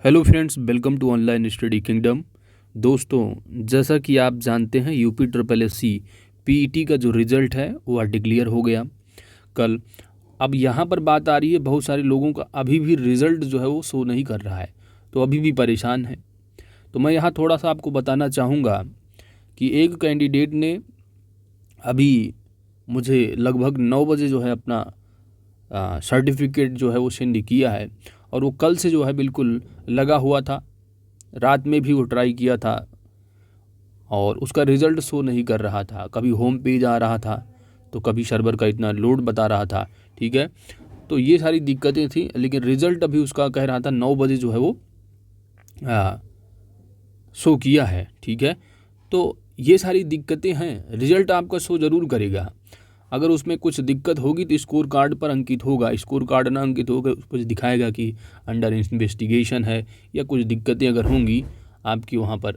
Hello friends, welcome to online study kingdom. दोस्तों, जैसा कि आप जानते हैं UP triple S C PET का जो रिज़ल्ट है वो डिक्लेयर हो गया कल। अब यहाँ पर बात आ रही है, बहुत सारे लोगों का अभी भी रिज़ल्ट जो है वो शो नहीं कर रहा है, तो अभी भी परेशान है। तो मैं यहाँ थोड़ा सा आपको बताना चाहूँगा कि एक कैंडिडेट ने अभी मुझे लगभग 9 बजे जो है अपना सर्टिफिकेट जो है वो सेंड किया है, और वो कल से जो है बिल्कुल लगा हुआ था। रात में भी वो ट्राई किया था और उसका रिज़ल्ट शो नहीं कर रहा था। कभी होम पेज आ रहा था तो कभी सर्वर का इतना लोड बता रहा था। ठीक है, तो ये सारी दिक्कतें थी, लेकिन रिज़ल्ट अभी उसका कह रहा था 9 बजे जो है वो शो किया है। ठीक है, तो ये सारी दिक्कतें हैं। रिज़ल्ट आपका शो ज़रूर करेगा। अगर उसमें कुछ दिक्कत होगी तो स्कोर कार्ड पर अंकित होगा। स्कोर कार्ड ना अंकित होगा, कुछ दिखाएगा कि अंडर इन्वेस्टिगेशन है, या कुछ दिक्कतें अगर होंगी आपकी वहाँ पर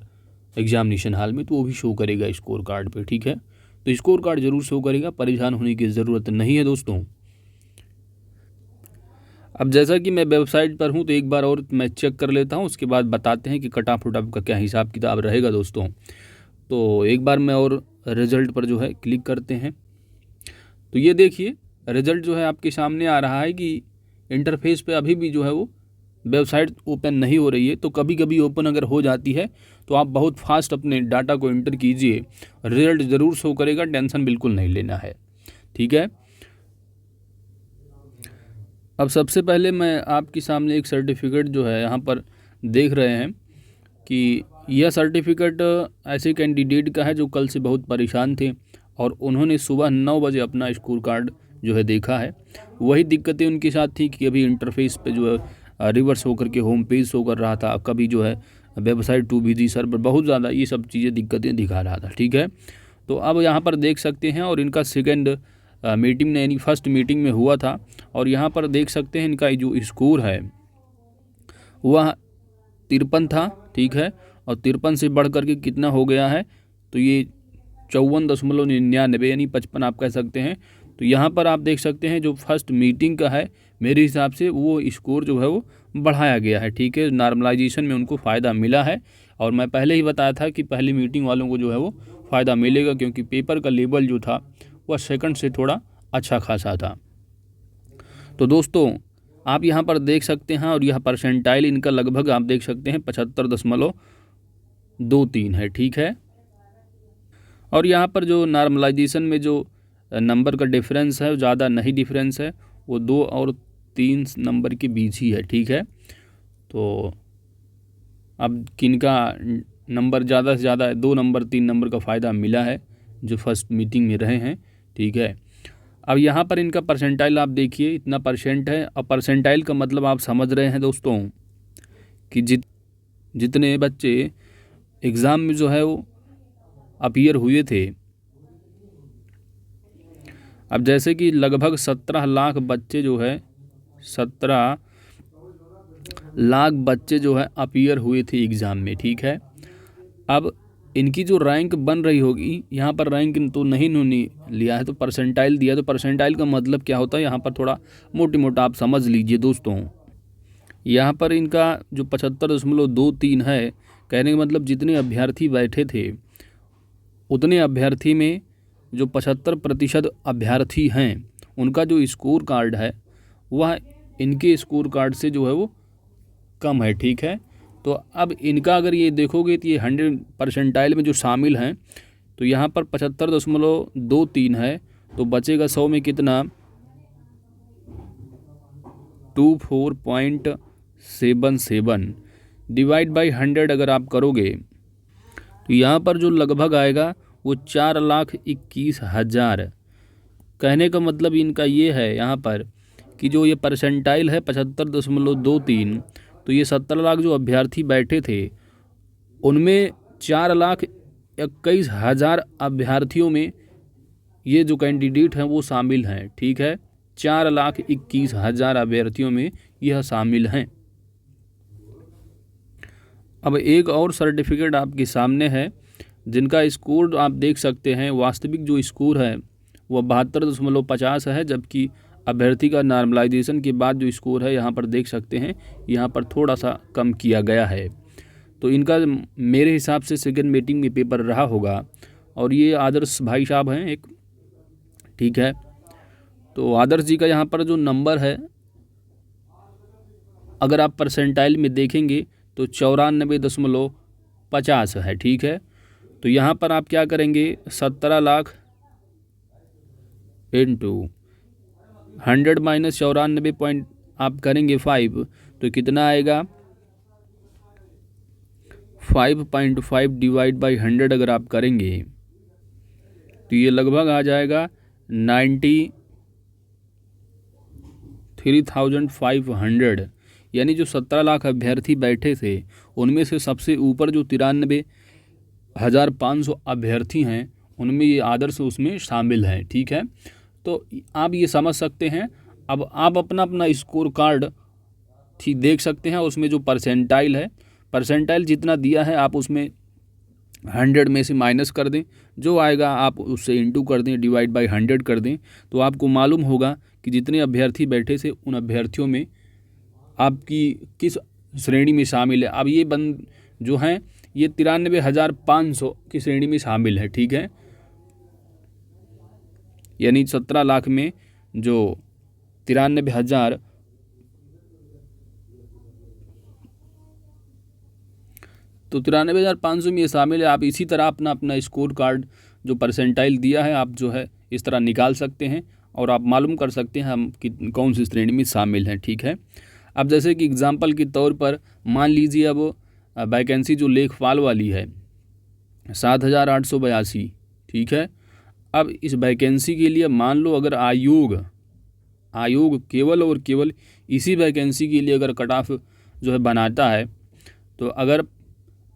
एग्जामिनेशन हॉल में, तो वो भी शो करेगा स्कोर कार्ड पे। ठीक है, तो स्कोर कार्ड ज़रूर शो करेगा, परेशान होने की ज़रूरत नहीं है दोस्तों। अब जैसा कि मैं वेबसाइट पर हूँ तो एक बार और मैं चेक कर लेता हूँ, उसके बाद बताते हैं कि कट ऑफ का क्या हिसाब किताब रहेगा दोस्तों। तो एक बार मैं और रिज़ल्ट पर जो है क्लिक करते हैं, तो ये देखिए रिज़ल्ट जो है आपके सामने आ रहा है कि इंटरफेस पे अभी भी जो है वो वेबसाइट ओपन नहीं हो रही है। तो कभी कभी ओपन अगर हो जाती है तो आप बहुत फास्ट अपने डाटा को एंटर कीजिए, रिज़ल्ट ज़रूर शो करेगा, टेंशन बिल्कुल नहीं लेना है। ठीक है, अब सबसे पहले मैं आपके सामने एक सर्टिफिकेट जो है यहाँ पर देख रहे हैं कि यह सर्टिफिकेट ऐसे कैंडिडेट का है जो कल से बहुत परेशान थे और उन्होंने सुबह 9 बजे अपना स्कोर कार्ड जो है देखा है। वही दिक्कतें उनके साथ थी कि अभी इंटरफेस पे जो है रिवर्स होकर के होम पेज शो कर रहा था, कभी जो है वेबसाइट टू बिजी सर्वर, बहुत ज़्यादा ये सब चीज़ें दिक्कतें दिखा रहा था। ठीक है, तो अब यहाँ पर देख सकते हैं, और इनका सेकेंड मीटिंग ने यानी फर्स्ट मीटिंग में हुआ था, और यहाँ पर देख सकते हैं इनका जो स्कोर है वह 53 था। ठीक है, और 53 से बढ़ करके कितना हो गया है, तो ये 54.99 यानी 55 आप कह सकते हैं। तो यहाँ पर आप देख सकते हैं जो फर्स्ट मीटिंग का है, मेरे हिसाब से वो स्कोर जो है वो बढ़ाया गया है। ठीक है, नॉर्मलाइजेशन में उनको फ़ायदा मिला है, और मैं पहले ही बताया था कि पहली मीटिंग वालों को जो है वो फ़ायदा मिलेगा, क्योंकि पेपर का लेवल जो था वह सेकंड से थोड़ा अच्छा खासा था। तो दोस्तों, आप यहाँ पर देख सकते हैं, और यह परसेंटाइल इनका लगभग आप देख सकते हैं 75.23 है। ठीक है, और यहाँ पर जो नॉर्मलाइजेशन में जो नंबर का डिफरेंस है, ज़्यादा नहीं डिफरेंस है, वो 2 और 3 नंबर के बीच ही है। ठीक है, तो अब किनका नंबर ज़्यादा से ज़्यादा 2 नंबर 3 नंबर का फ़ायदा मिला है जो फर्स्ट मीटिंग में रहे हैं। ठीक है, अब यहाँ पर इनका परसेंटाइल आप देखिए, इतना परसेंट है। अब परसेंटाइल का मतलब आप समझ रहे हैं दोस्तों कि जितने बच्चे एग्ज़ाम में जो है वो अपीयर हुए थे, अब जैसे कि लगभग 17 लाख बच्चे जो है 17 लाख बच्चे जो है अपीयर हुए थे एग्ज़ाम में। ठीक है, अब इनकी जो रैंक बन रही होगी, यहाँ पर रैंक तो नहीं इन्होंने लिया है, तो परसेंटाइल दिया। तो परसेंटाइल का मतलब क्या होता है, यहाँ पर थोड़ा मोटी मोटा आप समझ लीजिए दोस्तों। यहाँ पर इनका जो 75.23 है, कहने का मतलब जितने अभ्यर्थी बैठे थे उतने अभ्यर्थी में जो 75% अभ्यर्थी हैं उनका जो स्कोर कार्ड है वह इनके स्कोर कार्ड से जो है वो कम है। ठीक है, तो अब इनका अगर ये देखोगे तो ये 100 परसेंटाइल में जो शामिल हैं, तो यहाँ पर 75.23 है, तो बचेगा 100 में कितना, 24.77 डिवाइड बाई 100 अगर आप करोगे तो यहाँ पर जो लगभग आएगा वो 4,21,000। कहने का मतलब इनका ये है यहाँ पर कि जो ये परसेंटाइल है 75.23, तो ये 70 लाख जो अभ्यर्थी बैठे थे उनमें 4,21,000 अभ्यर्थियों में ये जो कैंडिडेट हैं वो शामिल हैं। ठीक है, 4,21,000 अभ्यर्थियों में यह शामिल हैं। अब एक और सर्टिफिकेट आपके सामने है जिनका स्कोर आप देख सकते हैं, वास्तविक जो स्कोर है वह 72.50 है, जबकि अभ्यर्थी का नॉर्मलाइजेशन के बाद जो स्कोर है यहाँ पर देख सकते हैं, यहाँ पर थोड़ा सा कम किया गया है। तो इनका मेरे हिसाब से सेकंड मीटिंग में पेपर रहा होगा। और ये आदर्श भाई साहब हैं एक, ठीक है। तो आदर्श जी का यहाँ पर जो नंबर है, अगर आप परसेंटाइल में देखेंगे तो 94.50 है, ठीक है। तो यहाँ पर आप क्या करेंगे, 17 लाख इंटू 100 माइनस 94 पॉइंट आप करेंगे 5, तो कितना आएगा 5.5 डिवाइड बाई 100 अगर आप करेंगे तो ये लगभग आ जाएगा 93,500। यानी जो 17 लाख अभ्यर्थी बैठे थे उनमें से सबसे ऊपर जो 93,500 अभ्यर्थी हैं उनमें ये आदर्श उसमें शामिल हैं, ठीक है। तो आप ये समझ सकते हैं। अब आप अपना अपना स्कोर कार्ड ठीक देख सकते हैं, उसमें जो परसेंटाइल है, परसेंटाइल जितना दिया है आप उसमें 100 में से माइनस कर दें, जो आएगा आप उससे इंटू कर दें, डिवाइड बाई 100 कर दें, तो आपको मालूम होगा कि जितने अभ्यर्थी बैठे थे उन अभ्यर्थियों में आपकी किस श्रेणी में शामिल है। अब ये बंद जो हैं ये 93,500 की श्रेणी में शामिल है, ठीक है। यानी 17 लाख में जो 93,000 तो 93,500 में ये शामिल है। आप इसी तरह अपना अपना स्कोर कार्ड जो परसेंटाइल दिया है आप जो है इस तरह निकाल सकते हैं और आप मालूम कर सकते हैं हम कि कौन सी श्रेणी में शामिल हैं, ठीक है। अब जैसे कि एग्जांपल के तौर पर मान लीजिए अब वैकेंसी जो लेखपाल वाली है 7,882, ठीक है। अब इस वैकेंसी के लिए मान लो अगर आयोग केवल और केवल इसी वैकेंसी के लिए अगर कट ऑफ जो है बनाता है, तो अगर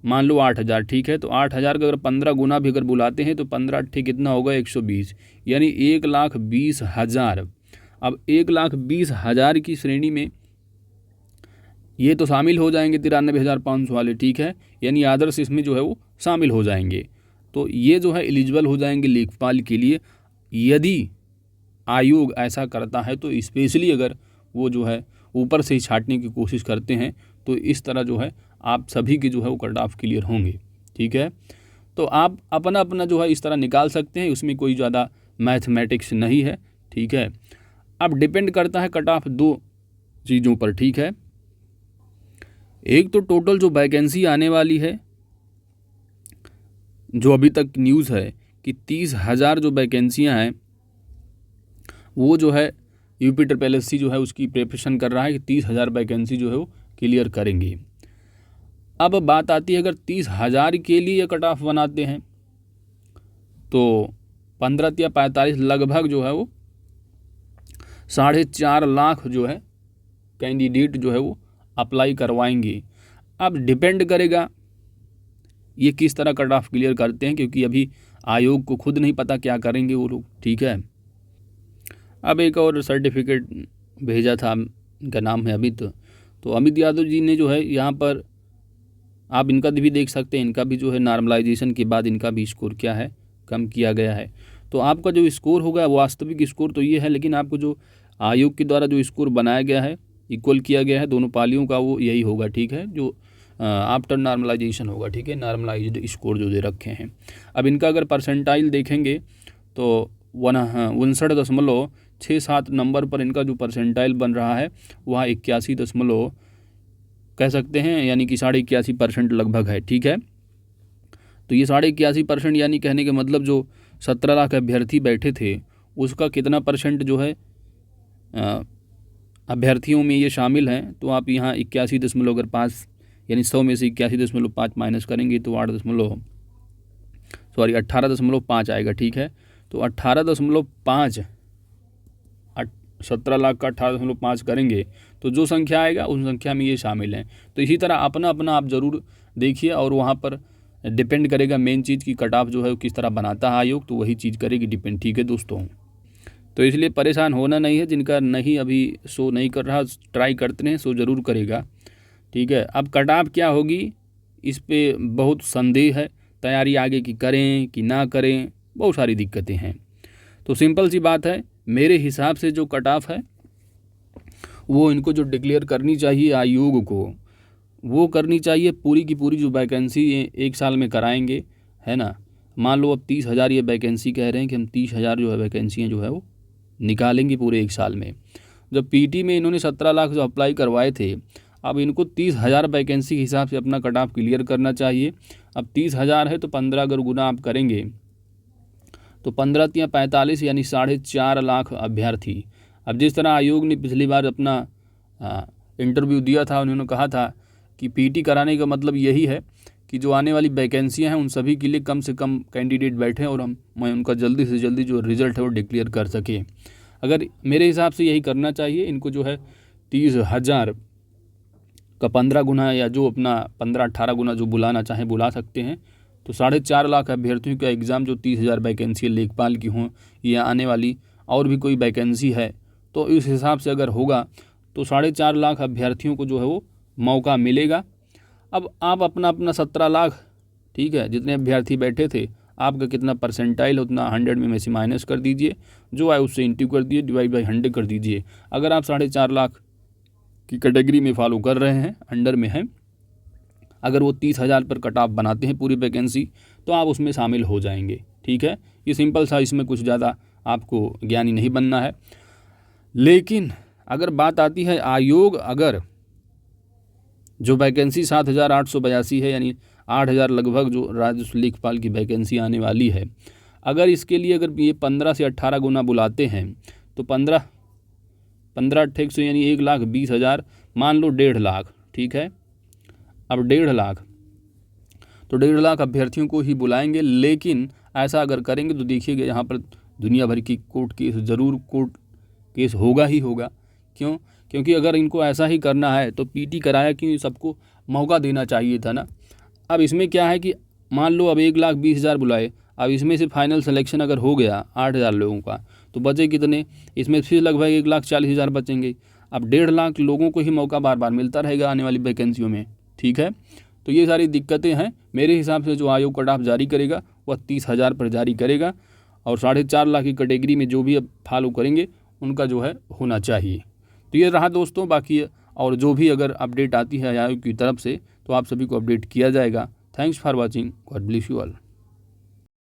मान लो 8,000, ठीक है। तो 8,000 का अगर 15 गुना भी अगर बुलाते हैं तो 15 अट्ठे कितना होगा 120, यानी 1,20,000। अब 1,20,000 की श्रेणी में ये तो शामिल हो जाएंगे 93,500 वाले, ठीक है। यानी आदर्श इसमें जो है वो शामिल हो जाएंगे। तो ये जो है एलिजिबल हो जाएंगे लेखपाल के लिए। यदि आयोग ऐसा करता है तो स्पेशली अगर वो जो है ऊपर से ही छांटने की कोशिश करते हैं तो इस तरह जो है आप सभी के जो है वो कट ऑफ क्लियर होंगे, ठीक है। तो आप अपना अपना जो है इस तरह निकाल सकते हैं, उसमें कोई ज़्यादा मैथमेटिक्स नहीं है, ठीक है। अब डिपेंड करता है कट ऑफ दो चीज़ों पर, ठीक है। एक तो टोटल जो वैकेंसी आने वाली है, जो अभी तक न्यूज़ है कि 30,000 जो वैकेंसियाँ हैं वो जो है यूपी SSSC जो है उसकी प्रिपरेशन कर रहा है कि 30,000 वैकेंसी जो है वो क्लियर करेंगे। अब बात आती है अगर 30,000 के लिए कट ऑफ बनाते हैं तो 15 या 45 लगभग जो है वो 4.5 लाख जो है कैंडिडेट जो है वो अप्लाई करवाएंगे। अब डिपेंड करेगा ये किस तरह कट ऑफ क्लियर करते हैं, क्योंकि अभी आयोग को खुद नहीं पता क्या करेंगे वो लोग, ठीक है। अब एक और सर्टिफिकेट भेजा था, इनका नाम है अमित। तो अमित यादव जी ने जो है यहाँ पर आप इनका भी देख सकते हैं, इनका भी जो है नॉर्मलाइजेशन के बाद इनका भी स्कोर क्या है कम किया गया है। तो आपका जो स्कोर होगा वास्तविक स्कोर तो ये है, लेकिन आपको जो आयोग के द्वारा जो स्कोर बनाया गया है, इक्वल किया गया है दोनों पालियों का, वो यही होगा, ठीक है, जो आफ्टर नॉर्मलाइजेशन होगा, ठीक है। नॉर्मलाइज्ड स्कोर जो दे रखे हैं। अब इनका अगर परसेंटाइल देखेंगे तो 59.67 नंबर पर इनका जो परसेंटाइल बन रहा है वह 81 कह सकते हैं, यानी कि 81.5% लगभग है, ठीक है। तो ये 81.5% यानी कहने के मतलब जो 17 लाख अभ्यर्थी बैठे थे उसका कितना परसेंट जो है अभ्यर्थियों में ये शामिल हैं। तो आप यहाँ 81.5 यानी 100 में से 81.5 माइनस करेंगे तो 18.5 आएगा, ठीक है। तो 18.5 17 लाख का 18.5 करेंगे तो जो संख्या आएगा उस संख्या में ये शामिल हैं। तो इसी तरह अपना अपना आप ज़रूर देखिए, और वहाँ पर डिपेंड करेगा मेन चीज़ की कट ऑफ जो है किस तरह बनाता है आयोग, तो वही चीज़ करेगी डिपेंड, ठीक है दोस्तों। तो इसलिए परेशान होना नहीं है, जिनका नहीं अभी शो नहीं कर रहा ट्राई करते हैं, शो ज़रूर करेगा, ठीक है। अब कट ऑफ क्या होगी इस पर बहुत संदेह है, तैयारी आगे की करें कि ना करें, बहुत सारी दिक्कतें हैं। तो सिंपल सी बात है मेरे हिसाब से जो कट ऑफ है वो इनको जो डिक्लेयर करनी चाहिए आयोग को, वो करनी चाहिए पूरी की पूरी जो वैकेंसी एक साल में कराएंगे, है ना। मान लो अब 30,000 ये वैकेंसी कह रहे हैं कि हम 30,000 जो है वैकेंसियाँ जो है वो निकालेंगे पूरे एक साल में। जब पीटी में इन्होंने 17 लाख जो अप्लाई करवाए थे, अब इनको 30,000 वैकेंसी के हिसाब से अपना कट ऑफ क्लियर करना चाहिए। अब 30,000 है तो 15 अगर गुना आप करेंगे तो 15 तियाँ 45 यानी 4.5 लाख अभ्यर्थी। अब जिस तरह आयोग ने पिछली बार अपना इंटरव्यू दिया था, उन्होंने कहा था कि पीटी कराने का मतलब यही है कि जो आने वाली वैकेंसियां हैं उन सभी के लिए कम से कम कैंडिडेट बैठें और मैं उनका जल्दी से जल्दी जो रिज़ल्ट है वो डिक्लेयर कर सके। अगर मेरे हिसाब से यही करना चाहिए इनको, जो है 30,000 का 15 गुना या जो अपना 15-18 गुना जो बुलाना चाहें बुला सकते हैं। तो 4.5 लाख अभ्यर्थियों का एग्ज़ाम जो 30,000 वैकेंसी लेखपाल की हों या आने वाली और भी कोई वैकेंसी है, तो इस हिसाब से अगर होगा तो 4.5 लाख अभ्यर्थियों को जो है वो मौका मिलेगा। अब आप अपना अपना 17 लाख, ठीक है, जितने अभ्यर्थी बैठे थे आपका कितना परसेंटाइल उतना 100 में से माइनस कर दीजिए, जो आए उससे इंटू कर दिए, डिवाइड बाई 100 कर दीजिए। अगर आप 4.5 लाख की कैटेगरी में फॉलो कर रहे हैं, अंडर में हैं, अगर वो 30,000 पर कट ऑफ बनाते हैं पूरी वैकेंसी तो आप उसमें शामिल हो जाएंगे। ठीक है, ये सिंपल सा, इसमें कुछ ज़्यादा आपको ज्ञानी नहीं बनना है। लेकिन अगर बात आती है आयोग, अगर जो वैकेंसी 7,882 है यानी 8,000 लगभग जो राजस्व लेखपाल की वैकेंसी आने वाली है, अगर इसके लिए अगर ये 15 से 18 गुना बुलाते हैं तो 15 अट्ठेक सौ यानी 1,20,000, मान लो 1.5 लाख, ठीक है। अब 1.5 लाख तो 1.5 लाख अभ्यर्थियों को ही बुलाएंगे। लेकिन ऐसा अगर करेंगे तो देखिएगा यहाँ पर दुनिया भर की कोर्ट केस, ज़रूर कोर्ट केस होगा ही होगा। क्यों? क्योंकि अगर इनको ऐसा ही करना है तो पीटी कराया क्यों, सबको मौका देना चाहिए था ना। अब इसमें क्या है कि मान लो अब 1,20,000 बुलाए, अब इसमें से फाइनल सिलेक्शन अगर हो गया 8,000 लोगों का तो बचे कितने, इसमें फिर लगभग 1,40,000 बचेंगे। अब 1.5 लाख लोगों को ही मौका बार बार मिलता रहेगा आने वाली वैकेंसियों में। ठीक है, तो ये सारी दिक्कतें हैं। मेरे हिसाब से जो आयोग कट ऑफ जारी करेगा वह 30,000 पर जारी करेगा और 4.5 लाख की कैटेगरी में जो भी अब फॉलो करेंगे उनका जो है होना चाहिए। तो ये रहा दोस्तों, बाकी और जो भी अगर अपडेट आती है आयोग की तरफ से तो आप सभी को अपडेट किया जाएगा। Thanks for watching, God bless you all.